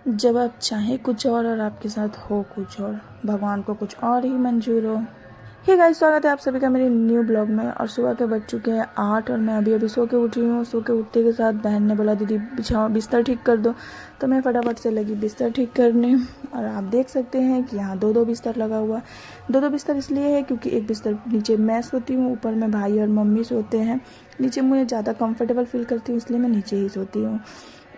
जब आप चाहें कुछ और आपके साथ हो कुछ और, भगवान को कुछ और ही मंजूर हो। हे गाइस, स्वागत है आप सभी का मेरे न्यू ब्लॉग में। और सुबह के बज चुके हैं 8 और मैं अभी सो के उठ रही हूँ। सो के उठते के साथ बहन ने बोला दीदी बिस्तर ठीक कर दो, तो मैं फटाफट से लगी बिस्तर ठीक करने। और आप देख सकते हैं कि यहाँ दो बिस्तर लगा हुआ। दो बिस्तर इसलिए है क्योंकि एक बिस्तर नीचे मैं सोती हूँ, ऊपर में भाई और मम्मी सोते हैं। नीचे मुझे ज़्यादा कंफर्टेबल फील करती हूँ, इसलिए मैं नीचे ही सोती हूँ।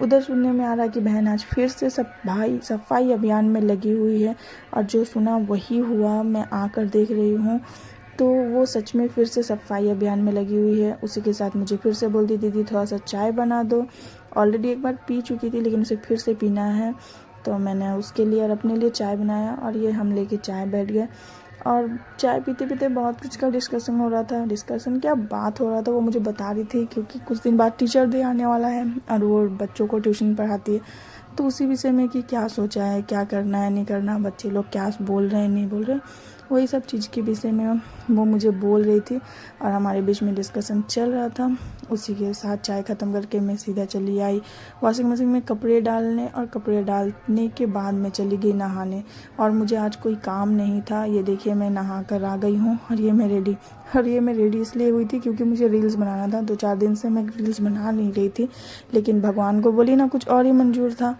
उधर सुनने में आ रहा है कि बहन आज फिर से सफाई अभियान में लगी हुई है, और जो सुना वही हुआ। मैं आकर देख रही हूँ तो वो सच में फिर से सफाई अभियान में लगी हुई है। उसी के साथ मुझे फिर से बोलती दीदी थोड़ा सा चाय बना दो। ऑलरेडी एक बार पी चुकी थी लेकिन उसे फिर से पीना है, तो मैंने उसके लिए और अपने लिए चाय बनाया और ये हम लेके चाय बैठ गए। और चाय पीते पीते बहुत कुछ का डिस्कशन हो रहा था। डिस्कशन क्या बात हो रहा था वो मुझे बता रही थी, क्योंकि कुछ दिन बाद टीचर डे आने वाला है और वो बच्चों को ट्यूशन पढ़ाती है। तो उसी विषय में कि क्या सोचा है, क्या करना है नहीं करना, बच्चे लोग क्या बोल रहे हैं नहीं बोल रहे, वही सब चीज़ के विषय में वो मुझे बोल रही थी और हमारे बीच में डिस्कशन चल रहा था। उसी के साथ चाय ख़त्म करके मैं सीधा चली आई वॉशिंग मशीन में कपड़े डालने, और कपड़े डालने के बाद मैं चली गई नहाने। और मुझे आज कोई काम नहीं था। ये देखिए मैं नहा कर आ गई हूँ और ये मैं रेडी इसलिए हुई थी क्योंकि मुझे रील्स बनाना था। 2-4 दिन से मैं रील्स बना नहीं रही थी, लेकिन भगवान को बोली ना कुछ और ही मंजूर था।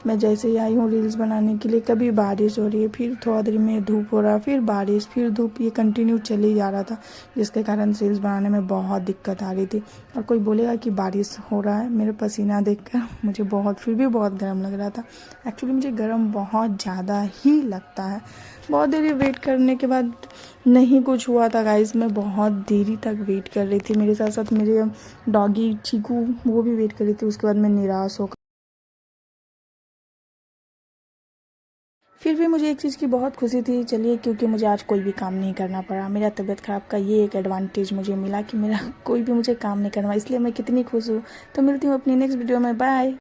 मैं जैसे ही आई हूँ रील्स बनाने के लिए, कभी बारिश हो रही है, फिर थोड़ा देर में धूप हो रहा, फिर बारिश, फिर धूप, ये कंटिन्यू चल ही जा रहा था, जिसके कारण रील्स बनाने में बहुत दिक्कत आ रही थी। और कोई बोलेगा कि बारिश हो रहा है, मेरे पसीना देखकर मुझे फिर भी बहुत गर्म लग रहा था। एक्चुअली मुझे गर्म बहुत ज़्यादा ही लगता है। बहुत देरी वेट करने के बाद नहीं कुछ हुआ था गाइस। मैं बहुत देरी तक वेट कर रही थी, मेरे साथ साथ मेरे डॉगी चीकू वो भी वेट कर रही थी। उसके बाद मैं निराश होकर, फिर भी मुझे एक चीज़ की बहुत खुशी थी, चलिए, क्योंकि मुझे आज कोई भी काम नहीं करना पड़ा। मेरा तबीयत ख़राब का ये एक एडवांटेज मुझे मिला कि मेरा कोई भी मुझे काम नहीं करना, इसलिए मैं कितनी खुश हूँ। तो मिलती हूँ अपनी नेक्स्ट वीडियो में। बाय।